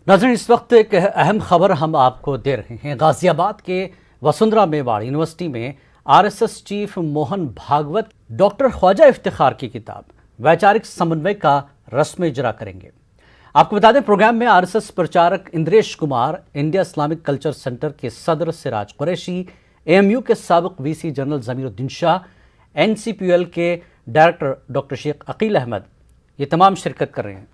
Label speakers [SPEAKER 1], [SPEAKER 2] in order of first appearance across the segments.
[SPEAKER 1] नाज़रीन, इस वक्त एक अहम खबर हम आपको दे रहे हैं। गाजियाबाद के वसुंधरा मेवाड़ यूनिवर्सिटी में RSS chief Mohan Bhagwat doctor Khwaja Iftikhar की किताब वैचारिक समन्वय का रस्म इजरा करेंगे। आपको बता दें, प्रोग्राम में आरएसएस प्रचारक Indresh Kumar, India Islamic culture centre के सदर सिराज कुरैशी, एएमयू के साबिक VC general Jamiruddin Shah, NCPL के डायरेक्टर डॉक्टर शेख अकील अहमद, ये तमाम शिरकत कर रहे हैं।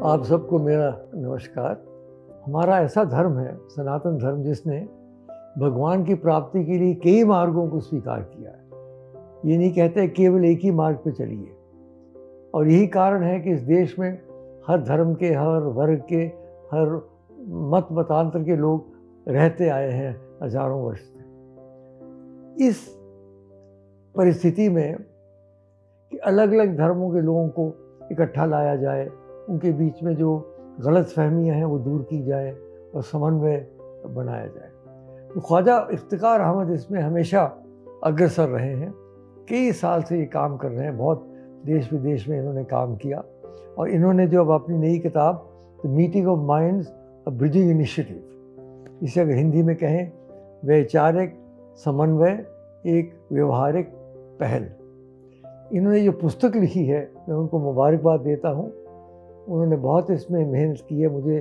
[SPEAKER 2] आप सबको मेरा नमस्कार। हमारा ऐसा धर्म है, सनातन धर्म, जिसने भगवान की प्राप्ति के लिए कई मार्गों को स्वीकार किया है। ये नहीं कहते केवल एक ही मार्ग पे चलिए। और यही कारण है कि इस देश में हर धर्म के, हर वर्ग के, हर मत मतांतर के लोग रहते आए हैं हजारों वर्ष से। इस परिस्थिति में कि अलग अलग धर्मों के लोगों को इकट्ठा लाया जाए, उनके बीच में जो गलत फहमियाँ हैं वो दूर की जाए और समन्वय बनाया जाए, तो ख्वाजा इफ्तिखार अहमद इसमें हमेशा अग्रसर रहे हैं। कई साल से ये काम कर रहे हैं, बहुत देश विदेश में इन्होंने काम किया। और इन्होंने जो अब अपनी नई किताब the meeting of minds a bridging initiative, इसे अगर हिंदी में कहें वैचारिक समन्वय एक व्यवहारिक पहल, इन्होंने जो पुस्तक लिखी है मैं उनको मुबारकबाद देता हूँ। उन्होंने बहुत इसमें मेहनत की है। मुझे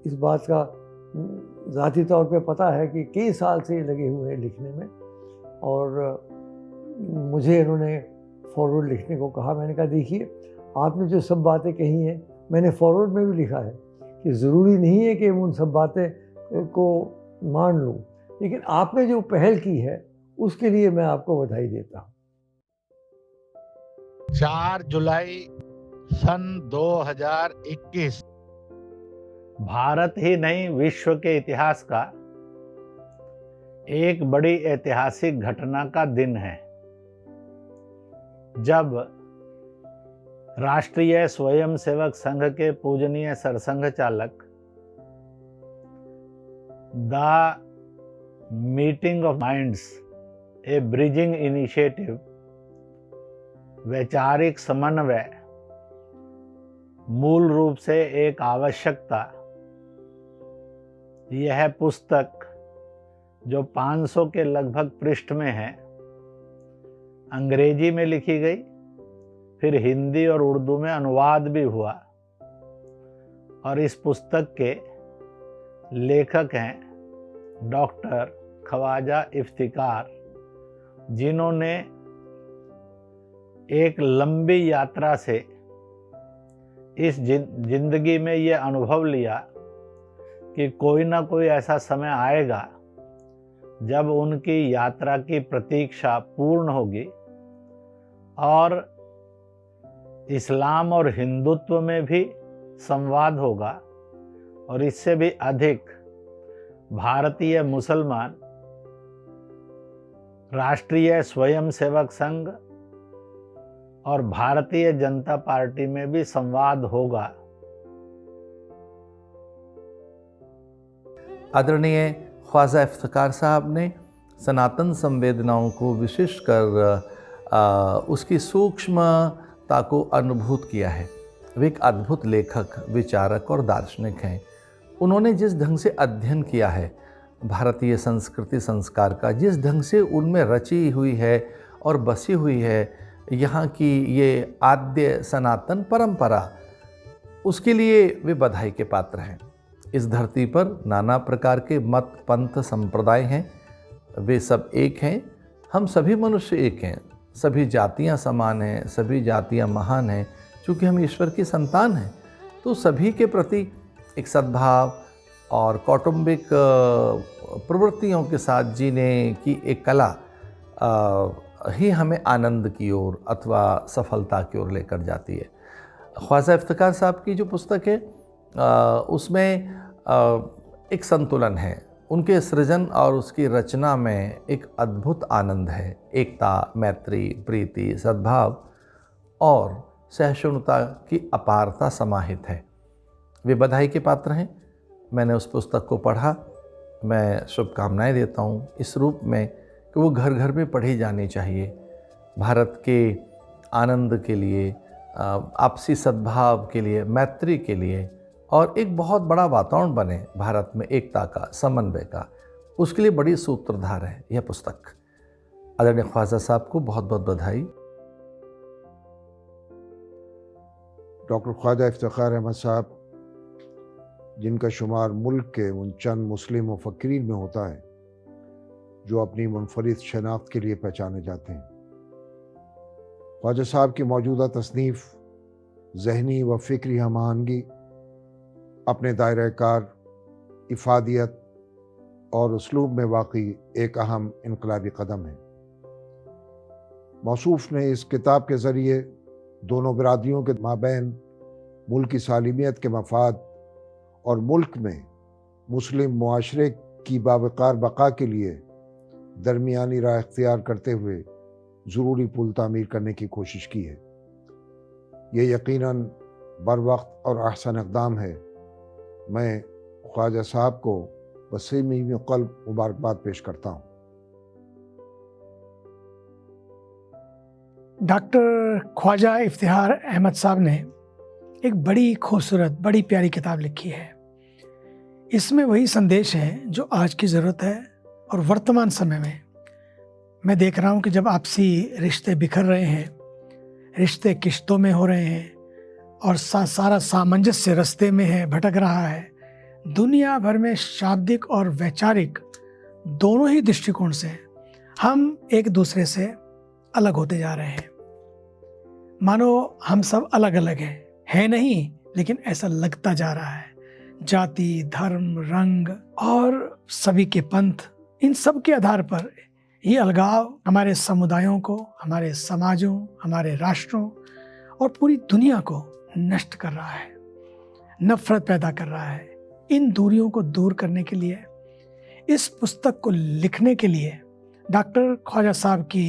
[SPEAKER 2] इस बात का ज़ाती तौर पे पता है कि कई साल से लगे हुए हैं लिखने में। और मुझे इन्होंने फॉरवर्ड लिखने को कहा। मैंने कहा देखिए, आपने जो सब बातें कही हैं मैंने फॉरवर्ड में भी लिखा है कि ज़रूरी नहीं है कि मैं उन सब बातें को मान लूँ, लेकिन आपने जो पहल की है उसके लिए मैं आपको बधाई देता हूँ।
[SPEAKER 3] 4 जुलाई सन 2021
[SPEAKER 4] भारत ही नहीं, विश्व के इतिहास का एक बड़ी ऐतिहासिक घटना का दिन है, जब राष्ट्रीय स्वयंसेवक संघ के पूजनीय सरसंघ चालक the meeting of minds A bridging initiative, वैचारिक समन्वय, मूल रूप से एक आवश्यकता, यह पुस्तक जो 500 के लगभग पृष्ठ में है, अंग्रेजी में लिखी गई, फिर हिंदी और उर्दू में अनुवाद भी हुआ। और इस पुस्तक के लेखक हैं डॉक्टर ख्वाजा इफ्तिखार, जिन्होंने एक लंबी यात्रा से इस जिंदगी में ये अनुभव लिया कि कोई ना कोई ऐसा समय आएगा जब उनकी यात्रा की प्रतीक्षा पूर्ण होगी और इस्लाम और हिंदुत्व में भी संवाद होगा, और इससे भी अधिक भारतीय मुसलमान राष्ट्रीय स्वयंसेवक संघ और भारतीय जनता पार्टी में भी संवाद होगा।
[SPEAKER 5] आदरणीय ख्वाजा इफ्तिखार साहब ने सनातन संवेदनाओं को विशेष कर उसकी सूक्ष्मता को अनुभूत किया है। वे एक अद्भुत लेखक, विचारक और दार्शनिक हैं। उन्होंने जिस ढंग से अध्ययन किया है भारतीय संस्कृति संस्कार का, जिस ढंग से उनमें रची हुई है और बसी हुई है यहाँ की ये आद्य सनातन परंपरा, उसके लिए वे बधाई के पात्र हैं। इस धरती पर नाना प्रकार के मत, पंथ, संप्रदाय हैं, वे सब एक हैं। हम सभी मनुष्य एक हैं, सभी जातियां समान हैं, सभी जातियां महान हैं, चूँकि हम ईश्वर की संतान हैं, तो सभी के प्रति एक सद्भाव और कौटुंबिक प्रवृत्तियों के साथ जीने की एक कला ही हमें आनंद की ओर अथवा सफलता की ओर लेकर जाती है। ख्वाजा इफ्तिखार साहब की जो पुस्तक है उसमें एक संतुलन है। उनके सृजन और उसकी रचना में एक अद्भुत आनंद है। एकता, मैत्री, प्रीति, सद्भाव और सहिष्णुता की अपारता समाहित है। वे बधाई के पात्र हैं। मैंने उस पुस्तक को पढ़ा। मैं शुभकामनाएं देता हूँ इस रूप में कि वो घर घर में पढ़ी जानी चाहिए। भारत के आनंद के लिए, आपसी सद्भाव के लिए, मैत्री के लिए और एक बहुत बड़ा वातावरण बने भारत में एकता का, समन्वय का, उसके लिए बड़ी सूत्रधार है यह पुस्तक। आदरणीय ख्वाजा साहब को बहुत बहुत बधाई।
[SPEAKER 6] डॉक्टर ख्वाजा इफ्तिखार अहमद साहब, जिनका शुमार मुल्क के उन चंद मुस्लिम मुफक्किरीन में होता है जो अपनी मुनफरिद शनाख्त के लिए पहचाने जाते हैं। ख्वाजा साहब की मौजूदा तसनीफ़ ज़हनी व फ़िक्री हमआहंगी, अपने दायरे कार, इफ़ादियत और उसलूब में वाक़ई एक अहम इनकलाबी कदम है। मौसूफ़ ने इस किताब के ज़रिए दोनों बिरादरियों के माबैन मुल्क की सालिमियत के मफाद और मुल्क में मुस्लिम मुआशरे की बावकार बका के लिए दरमियानी राह इख्तियार करते हुए ज़रूरी पुल तामीर करने की कोशिश की है। ये यकीनन बरवक्त और अहसन इक़दाम है। मैं ख्वाजा साहब को वसीमी क़ल्ब मुबारकबाद पेश करता हूँ।
[SPEAKER 7] डॉक्टर ख्वाजा इफ्तिखार अहमद साहब ने एक बड़ी खूबसूरत, बड़ी प्यारी किताब लिखी है। इसमें वही संदेश है जो आज की ज़रूरत है और वर्तमान समय में मैं देख रहा हूँ कि जब आपसी रिश्ते बिखर रहे हैं, रिश्ते किश्तों में हो रहे हैं और सारा सामंजस्य रास्ते में है, भटक रहा है। दुनिया भर में शाब्दिक और वैचारिक दोनों ही दृष्टिकोण से हम एक दूसरे से अलग होते जा रहे हैं। मानो हम सब अलग अलग हैं, है नहीं, लेकिन ऐसा लगता जा रहा है। जाति, धर्म, रंग और सभी के पंथ, इन सब के आधार पर ये अलगाव हमारे समुदायों को, हमारे समाजों, हमारे राष्ट्रों और पूरी दुनिया को नष्ट कर रहा है, नफरत पैदा कर रहा है। इन दूरियों को दूर करने के लिए, इस पुस्तक को लिखने के लिए डॉक्टर ख्वाजा साहब की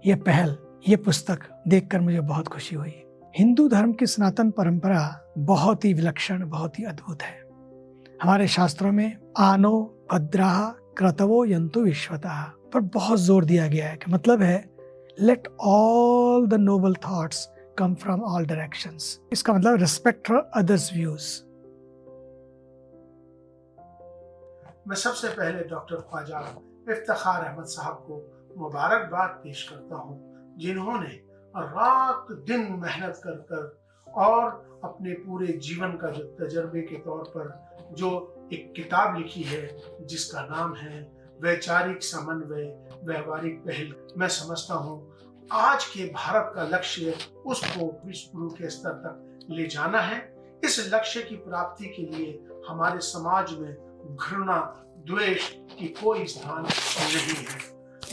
[SPEAKER 7] ये पहल, ये पुस्तक देखकर मुझे बहुत खुशी हुई। हिंदू धर्म की सनातन परंपरा बहुत ही विलक्षण, बहुत ही अद्भुत है। हमारे शास्त्रों में आनो भद्राः क्रतवो यन्तु विश्वतः पर बहुत जोर दिया गया है कि मतलब है let all the Nobel thoughts come from all directions. इसका मतलब रिस्पेक्ट फॉर अदर्स व्यूज। मैं सबसे पहले डॉक्टर ख्वाजा इफ्तिखार अहमद साहब को मुबारकबाद पेश करता हूँ, जिन्होंने रात दिन मेहनत कर कर और अपने पूरे जीवन का जो तजर्बे के तौर पर जो एक किताब लिखी है जिसका नाम है वैचारिक समन्वय, व्यवहारिक पहल। मैं समझता हूँ आज के भारत का लक्ष्य उसको विश्व गुरु के स्तर तक ले जाना है। इस लक्ष्य की प्राप्ति के लिए हमारे समाज में घृणा, द्वेष की कोई स्थान नहीं है।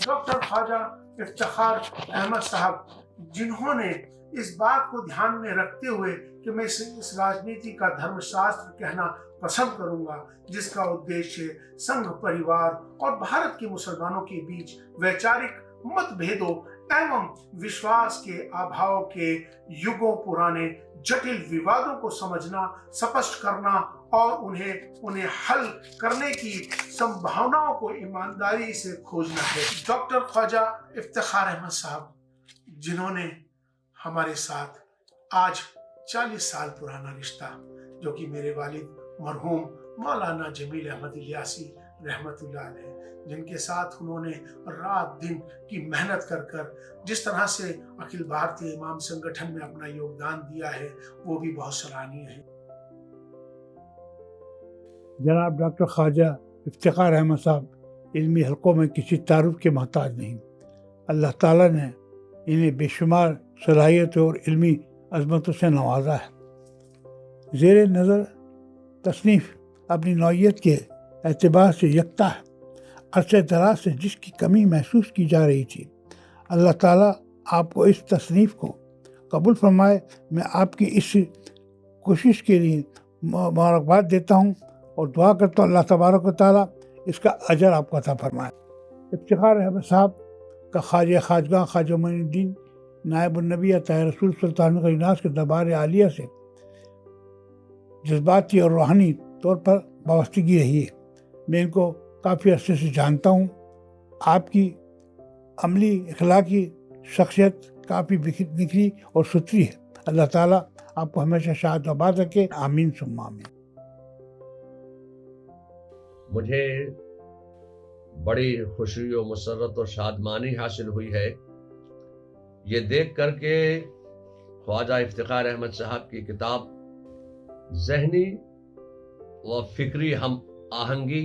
[SPEAKER 7] डॉक्टर ख्वाजा इफ्तिखार अहमद साहब, जिन्होंने इस बात को ध्यान में रखते हुए कि मैं इस राजनीति का धर्मशास्त्र कहना पसंद करूंगा, जिसका उद्देश्य संघ परिवार और भारत के मुसलमानों के बीच वैचारिक मतभेदों एवं विश्वास के अभाव के युगों पुराने जटिल विवादों को समझना, स्पष्ट करना और उन्हें हल करने की संभावनाओं को ईमानदारी से खोजना है। डॉक्टर ख्वाजा इफ्तिखार अहमद साहब, जिन्होंने हमारे साथ आज 40 साल पुराना रिश्ता, जो कि मेरे वालिद मरहूम मौलाना जमील अहमद इलियासी रहमतुल्लाह अलैह, जिनके साथ उन्होंने रात दिन की मेहनत कर कर जिस तरह से अखिल भारतीय इमाम संगठन में अपना योगदान दिया है, वो भी बहुत सराहनीय है।
[SPEAKER 8] जनाब डॉक्टर ख्वाजा इफ्तिखार अहमद साहब इल्मी हलकों में किसी तारुफ के मोहताज नहीं। अल्लाह ताला ने इन्हें बेशुमार सलाहियतों और इल्मी अजमतों से नवाजा है। ज़ेर नज़र तसनीफ़ अपनी नौइयत के एतबार से यकता है। अरसे दराज से जिसकी कमी महसूस की जा रही थी, अल्लाह ताला आपको इस तसनीफ़ को कबूल फरमाए। मैं आपकी इस कोशिश के लिए मुबारकबाद देता हूँ और दुआ करता हूँ अल्लाह तबारक व तआला इसका अजर आपको अता फरमाए। इफ्तिखार अहमद साहब का ख्वाजा खाजगा ख्वाजा मोइनुद्दीन नायब-उन-नबी अता रसूल सुल्तान गरीनास के दरबार आलिया से जज्बाती और रूहानी तौर पर वाबस्तगी रही है। मैं इनको काफ़ी अरसे से जानता हूँ। आपकी अमली इखलाकी शख्सियत काफ़ी निखरी और सुथरी है। अल्लाह ताला आपको हमेशा शाद आबाद रखे। आमीन सुम्मा आमीन।
[SPEAKER 9] मुझे बड़ी खुशी और मुसर्रत और शादमानी हासिल हुई है ये देख कर के ख्वाजा इफ्तिखार अहमद साहब की किताब ज़हनी व फिक्री हम आहंगी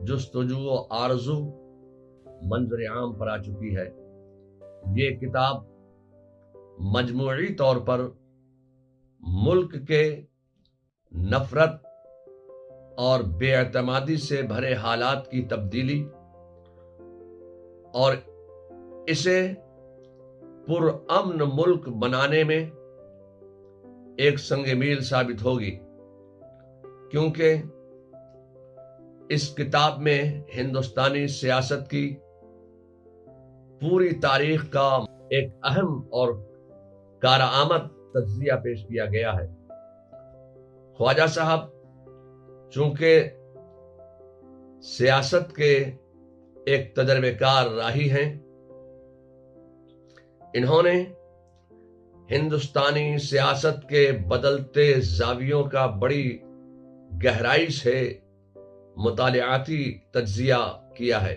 [SPEAKER 9] जुस्तजू व आरज़ू मंजर आम पर आ चुकी है। ये किताब मजमूई तौर पर मुल्क के नफरत और बेएतमादी से भरे हालात की तब्दीली और इसे पुरअमन मुल्क बनाने में एक संग मील साबित होगी, क्योंकि इस किताब में हिंदुस्तानी सियासत की पूरी तारीख का एक अहम और कारआमद तज्जिया पेश किया गया है। ख्वाजा साहब चूंकि सियासत के एक तजर्बेकार राही हैं, इन्होंने हिंदुस्तानी सियासत के बदलते जावियों का बड़ी गहराई से मुतालियाती तज्जिया किया है।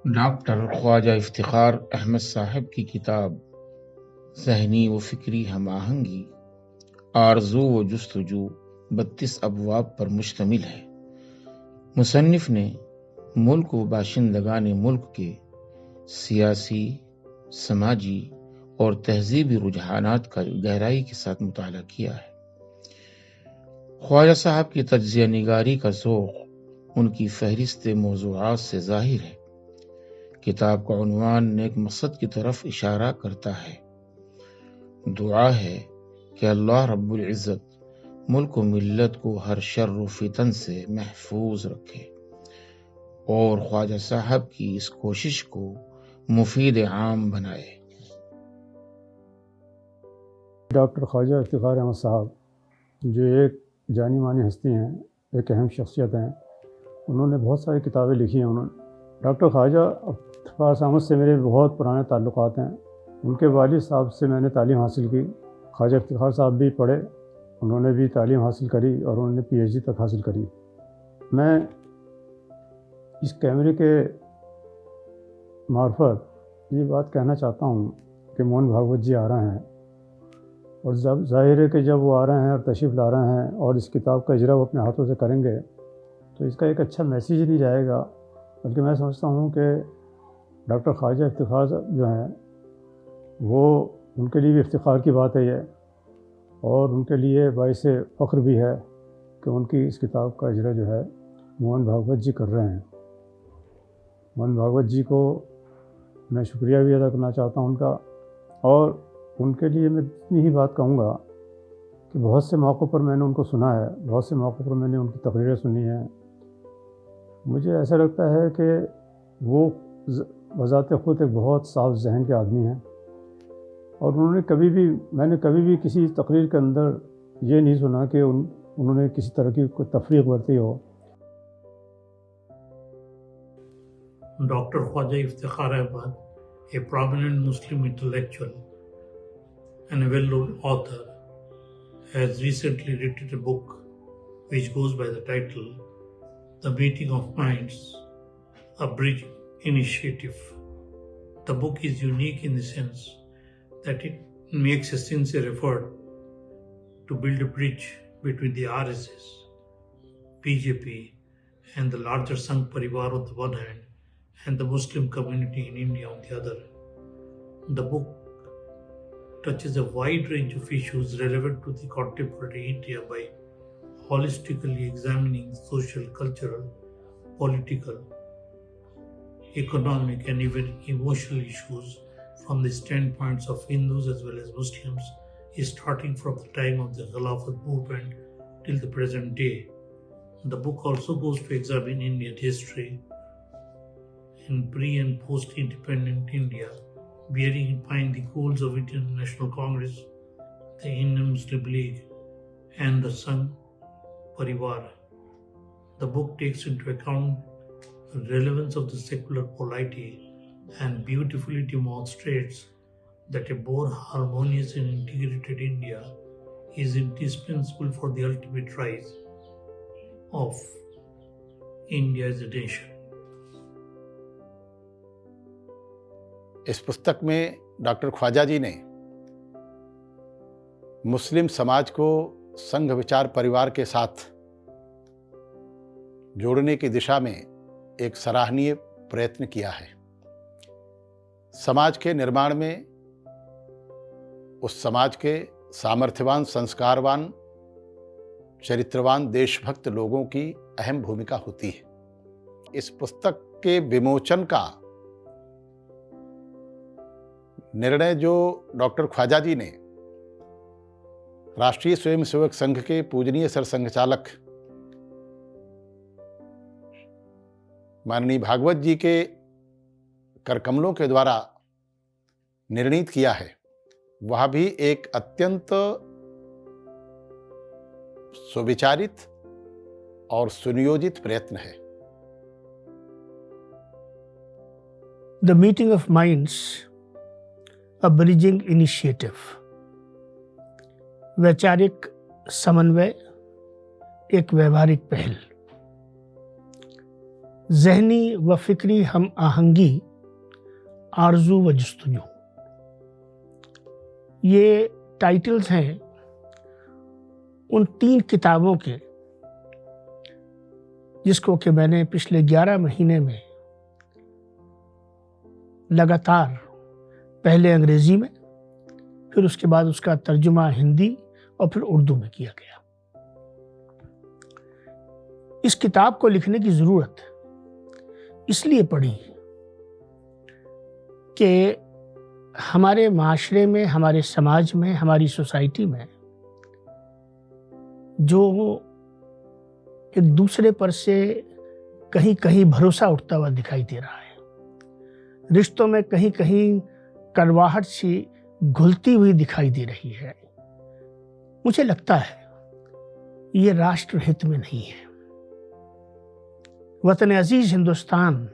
[SPEAKER 10] डॉक्टर ख्वाजा इफ्तिखार अहमद साहब की किताब ज़हनी व फ़िक्री हम आहंगी आरज़ू व जुस्तजू 32 अबवाब पर मुश्तमिल है। मुसन्निफ ने मुल्क व बाशिंदगान मुल्क के सियासी, समाजी और तहजीबी रुझानात का गहराई के साथ मुताला किया है। ख्वाजा साहब की तज्जिया निगारी का ज़ौक़ उनकी फहरिस्त मौज़ूआत से ज़ाहिर है। किताब का उन्वान नेक मकसद की तरफ इशारा करता है। दुआ है कि अल्लाह रब्बुल इज़्ज़त मुल्क व मिल्लत को हर शर्र व फितन से महफूज रखे और ख्वाजा साहब की इस कोशिश को मुफीद आम बनाए।
[SPEAKER 11] डॉक्टर ख्वाजा इफ्तिखार अहमद साहब जो एक जानी मानी हस्ती हैं, एक अहम शख्सियत हैं, उन्होंने बहुत सारी किताबें लिखी हैं। उन्होंने डॉक्टर ख्वाजा इफ्तिखार अहमद से मेरे बहुत पुराने ताल्लुकात हैं। उनके वालिद साहब से मैंने तालीम हासिल की। ख्वाजा इफ्तिखार साहब भी पढ़े, उन्होंने भी तालीम हासिल करी और उन्होंने PhD तक हासिल करी। मैं इस कैमरे के मार्फत ये बात कहना चाहता हूँ कि मोहन भागवत जी आ रहे हैं और जब ज़ाहिर है कि जब वो आ रहे हैं और तशरीफ़ ला रहे हैं और इस किताब का इजरा वो अपने हाथों से करेंगे तो इसका एक अच्छा मैसेज नहीं जाएगा, बल्कि मैं समझता हूँ कि डॉक्टर ख्वाजा इफ्तिखार जो हैं वो उनके लिए भी इफ्तिखार की बात है ये, और उनके लिए बाइस फ़ख्र भी है कि उनकी इस किताब का इजरा जो है मोहन भागवत जी कर रहे हैं। मोहन भागवत जी को मैं शुक्रिया भी अदा करना चाहता हूँ उनका, और उनके लिए मैं इतनी ही बात कहूँगा कि बहुत से मौक़ों पर मैंने उनको सुना है, बहुत से मौक़ों पर मैंने उनकी तकरीरें सुनी हैं। मुझे ऐसा लगता है कि वो बज़ाते ख़ुद एक बहुत साफ़ ज़हन के आदमी हैं और मैंने कभी भी किसी तकरीर के अंदर ये नहीं सुना कि उन्होंने किसी तरह की कोई तफरीक बरती हो।
[SPEAKER 12] Dr. Khwaja Iftikhar Ahmad, a prominent Muslim intellectual and a well-known author, has recently written a book which goes by the title The Meeting of Minds, a Bridge Initiative. The book is unique in the sense that it makes a sincere effort to build a bridge between the RSS, BJP and the larger Sangh Parivar on the one hand and the Muslim community in India on the other. The book touches a wide range of issues relevant to the contemporary India by holistically examining social, cultural, political, economic, and even emotional issues from the standpoints of Hindus as well as Muslims, starting from the time of the Khilafat movement till the present day. The book also goes to examine Indian history in pre- and post-independent India, bearing in mind the goals of Indian National Congress, the Indian Muslim League, and the Sangh Parivar. The book takes into account the relevance of the secular polity and beautifully demonstrates that a more harmonious and integrated India is indispensable for the ultimate rise of India as a nation.
[SPEAKER 13] इस पुस्तक में doctor Khwaja जी ने मुस्लिम समाज को संघ विचार परिवार के साथ जोड़ने की दिशा में एक सराहनीय प्रयत्न किया है। समाज के निर्माण में उस समाज के सामर्थ्यवान, संस्कारवान, चरित्रवान, देशभक्त लोगों की अहम भूमिका होती है। इस पुस्तक के विमोचन का निर्णय जो डॉक्टर ख्वाजा जी ने राष्ट्रीय स्वयंसेवक संघ के पूजनीय सरसंघचालक माननीय भागवत जी के करकमलों के द्वारा निर्णीत किया है, वह भी एक अत्यंत सुविचारित और सुनियोजित प्रयत्न है।
[SPEAKER 14] The meeting of minds, a bridging initiative. वैचारिक समन्वय, एक व्यवहारिक पहल। ज़हनी व फिक्री हम आहंगी, आरजू व जुस्तजू। ये टाइटल्स हैं उन 3 किताबों के जिसको कि मैंने पिछले 11 महीने में लगातार पहले अंग्रेजी में, फिर उसके बाद उसका तर्जुमा हिंदी और फिर उर्दू में किया गया। इस किताब को लिखने की ज़रूरत इसलिए पड़ी कि हमारे माशरे में, हमारे समाज में, हमारी सोसाइटी में जो एक दूसरे पर से कहीं कहीं भरोसा उठता हुआ दिखाई दे रहा है, रिश्तों में कहीं कहीं कड़वाहट सी घुलती हुई दिखाई दे रही है, मुझे लगता है ये राष्ट्र हित में नहीं है। वतन अजीज हिंदुस्तान,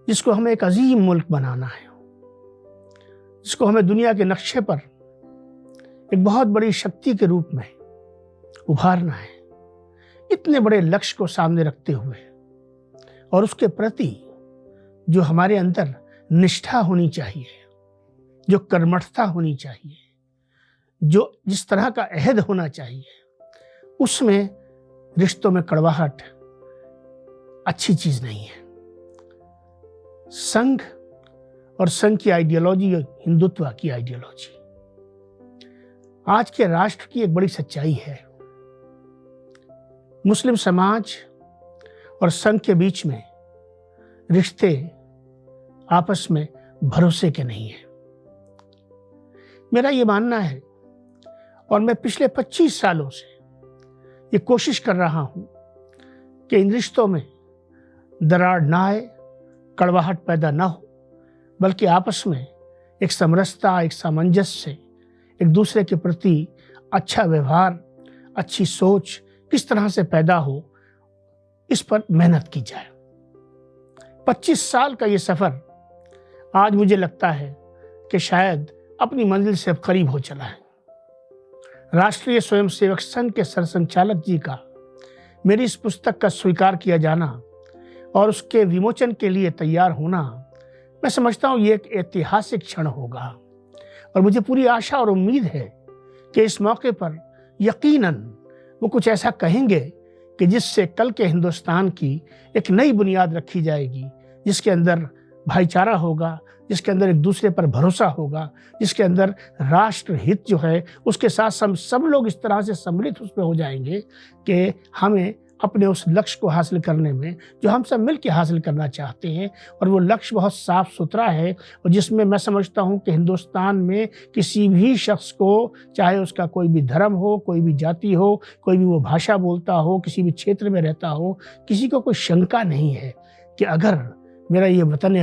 [SPEAKER 14] जिसको हमें एक अजीम मुल्क बनाना है, जिसको हमें दुनिया के नक्शे पर एक बहुत बड़ी शक्ति के रूप में उभारना है, इतने बड़े लक्ष्य को सामने रखते हुए और उसके प्रति जो हमारे अंदर निष्ठा होनी चाहिए, जो कर्मठता होनी चाहिए, जो जिस तरह का अहद होना चाहिए, उसमें रिश्तों में कड़वाहट अच्छी चीज नहीं है। संघ और संघ की आइडियोलॉजी, हिंदुत्व की आइडियोलॉजी आज के राष्ट्र की एक बड़ी सच्चाई है। मुस्लिम समाज और संघ के बीच में रिश्ते आपस में भरोसे के नहीं है, मेरा ये मानना है। और मैं पिछले 25 सालों से ये कोशिश कर रहा हूं कि इन रिश्तों में दरार ना आए, कड़वाहट पैदा ना हो, बल्कि आपस में एक समरसता, एक सामंजस्य से एक दूसरे के प्रति अच्छा व्यवहार, अच्छी सोच किस तरह से पैदा हो, इस पर मेहनत की जाए। 25 साल का ये सफर आज मुझे लगता है कि शायद अपनी मंजिल से अब करीब हो चला है। राष्ट्रीय स्वयंसेवक संघ के सरसंघचालक जी का मेरी इस पुस्तक का स्वीकार किया जाना और उसके विमोचन के लिए तैयार होना, मैं समझता हूँ ये एक ऐतिहासिक क्षण होगा। और मुझे पूरी आशा और उम्मीद है कि इस मौके पर यकीनन वो कुछ ऐसा कहेंगे कि जिससे कल के हिंदुस्तान की एक नई बुनियाद रखी जाएगी, जिसके अंदर भाईचारा होगा, जिसके अंदर एक दूसरे पर भरोसा होगा, जिसके अंदर राष्ट्र हित जो है उसके साथ सब लोग इस तरह से सम्मिलित उसमें हो जाएंगे कि हमें अपने उस लक्ष्य को हासिल करने में, जो हम सब मिलकर हासिल करना चाहते हैं, और वो लक्ष्य बहुत साफ सुथरा है, और जिसमें मैं समझता हूँ कि हिंदुस्तान में किसी भी शख्स को, चाहे उसका कोई भी धर्म हो, कोई भी जाति हो, कोई भी वो भाषा बोलता हो, किसी भी क्षेत्र में रहता हो, किसी को कोई शंका नहीं है कि अगर मेरा ये वतन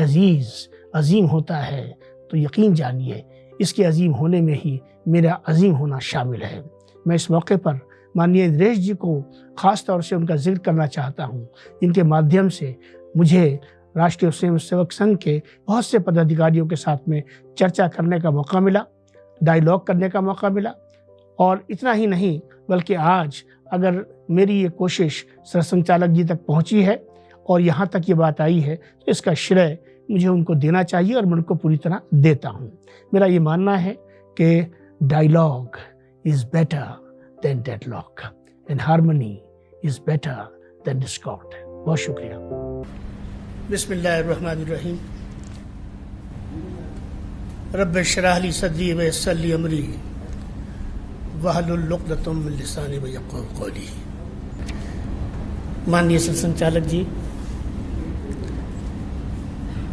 [SPEAKER 14] अजीम होता है तो यकीन जानिए इसके अजीम होने में ही मेरा अजीम होना शामिल है। मैं इस मौके पर माननीय इंद्रेश जी को ख़ास तौर से उनका जिक्र करना चाहता हूँ, जिनके माध्यम से मुझे राष्ट्रीय स्वयंसेवक संघ के बहुत से पदाधिकारियों के साथ में चर्चा करने का मौका मिला, डायलॉग करने का मौका मिला। और इतना ही नहीं बल्कि आज अगर मेरी ये कोशिश सरसंघचालक जी तक पहुँची है और यहाँ तक ये बात आई है तो इसका श्रेय मुझे उनको देना चाहिए और मैं उनको पूरी तरह देता हूँ। मेरा ये मानना है कि dialogue is better than deadlock and harmony is better than discord। बहुत शुक्रिया। बिस्मिल्लाहिर्रहमानिर्रहीम। रब्बि इश्रह ली सदरी व यस्सिर ली अमरी वहलुल उक़दतम मिन लिसानी यफ़क़हू क़ौली। माननीय संचालक जी,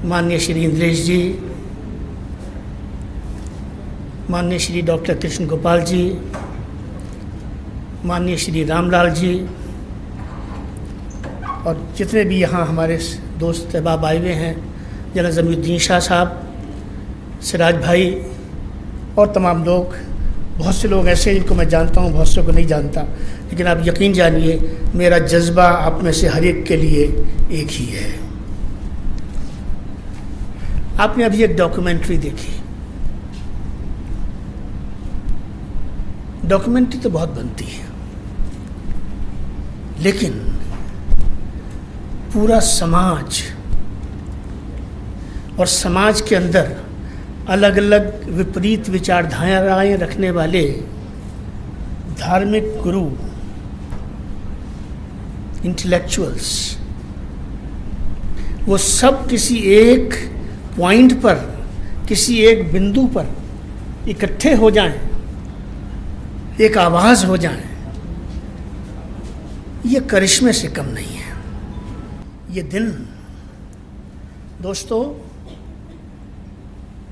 [SPEAKER 14] माननीय श्री इंद्रेश जी, माननीय श्री डॉक्टर कृष्ण गोपाल जी, माननीय श्री रामलाल जी, और जितने भी यहाँ हमारे दोस्त अहबाब आए हुए हैं, जनाब ज़मीउद्दीन शाह साहब, सिराज भाई और तमाम लोग, बहुत से लोग ऐसे जिनको मैं जानता हूँ, बहुत से को नहीं जानता, लेकिन आप यकीन जानिए मेरा जज्बा आप में से हर एक के लिए एक ही है। आपने अभी एक डॉक्यूमेंट्री देखी। डॉक्यूमेंट्री तो बहुत बनती है, लेकिन पूरा समाज और समाज के अंदर अलग अलग विपरीत विचारधाराएं रखने वाले धार्मिक गुरु, इंटेलेक्चुअल्स, वो सब किसी एक पॉइंट पर, किसी एक बिंदु पर इकट्ठे हो जाएं, एक आवाज़ हो जाएं, ये करिश्मे से कम नहीं है। ये दिन दोस्तों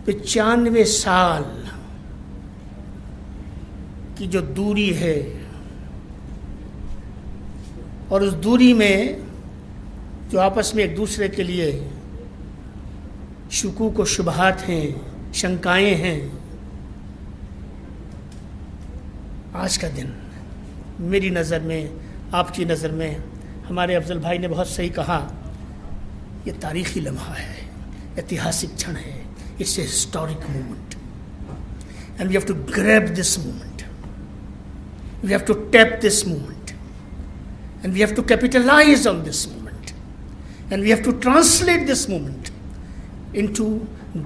[SPEAKER 14] 95 साल की जो दूरी है, और उस दूरी में जो आपस में एक दूसरे के लिए शुकूक व शुबहात हैं, शंकाएं हैं, आज का दिन मेरी नज़र में, आपकी नज़र में, हमारे अफजल भाई ने बहुत सही कहा, ये तारीख़ी लम्हा है, ऐतिहासिक क्षण है। It's a historic moment and we have to grab this moment, we have to tap this moment and we have to capitalise on this moment and we have to translate this moment into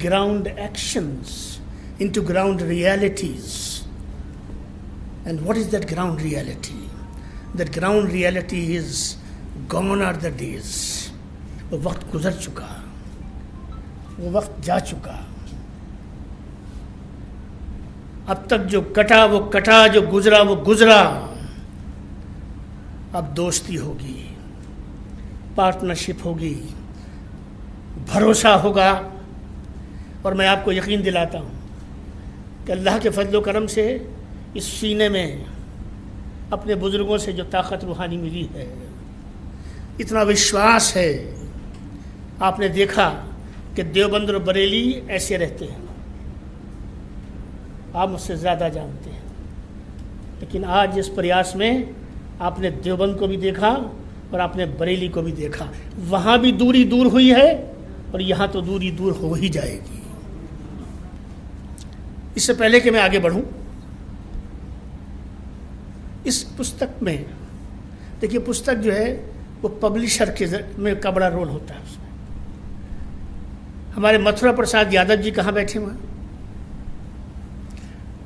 [SPEAKER 14] ground actions, into ground realities. And what is that ground reality? That ground reality is gone are the days. वो वक्त गुजर चुका, वो वक्त जा चुका। अब तक जो कटा वो कटा, जो गुजरा वो गुजरा। अब दोस्ती होगी, पार्टनरशिप होगी, भरोसा होगा। और मैं आपको यकीन दिलाता हूँ कि अल्लाह के फजल करम से इस सीने में अपने बुज़ुर्गों से जो ताकत रूहानी मिली है, इतना विश्वास है। आपने देखा कि देवबंद और बरेली ऐसे रहते हैं, आप मुझसे ज़्यादा जानते हैं, लेकिन आज इस प्रयास में आपने देवबंद को भी देखा और आपने बरेली को भी देखा। वहाँ भी दूरी दूर हुई है और यहाँ तो दूरी दूर हो ही जाएगी। इससे पहले कि मैं आगे बढ़ूँ, इस पुस्तक में देखिए, पुस्तक जो है वो पब्लिशर के में का बड़ा रोल होता है उसमें। हमारे मथुरा प्रसाद यादव जी कहाँ बैठे हुए?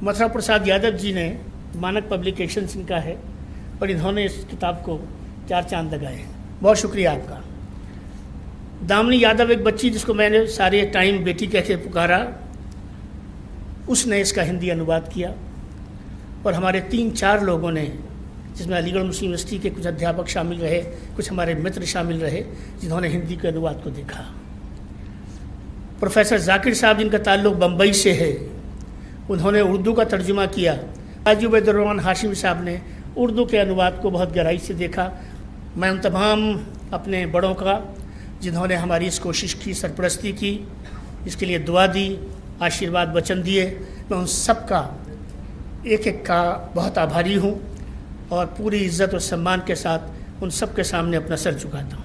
[SPEAKER 14] मथुरा प्रसाद यादव जी ने मानक पब्लिकेशंस इनका है और इन्होंने इस किताब को 4 चांद लगाए हैं। बहुत शुक्रिया आपका। दामिनी यादव एक बच्ची जिसको मैंने सारे टाइम बेटी कह के पुकारा, उसने इसका हिंदी अनुवाद किया। और हमारे 3-4 लोगों ने, जिसमें अलीगढ़ मुस्लिम यूनिवर्सिटी के कुछ अध्यापक शामिल रहे, कुछ हमारे मित्र शामिल रहे, जिन्होंने हिंदी के अनुवाद को देखा। प्रोफेसर जाकिर साहब जिनका ताल्लुक़ बम्बई से है, उन्होंने उर्दू का तर्जुमा किया। हाजी उबैदुर्रहमान हाशिमी साहब ने उर्दू के अनुवाद को बहुत गहराई से देखा। मैं उन तमाम अपने बड़ों का, जिन्होंने हमारी इस कोशिश की सरपरस्ती की, इसके लिए दुआ दी, आशीर्वाद वचन दिए, मैं उन सब का एक एक का बहुत आभारी हूँ और पूरी इज़्ज़त और सम्मान के साथ उन सब के सामने अपना सर झुकाता हूँ।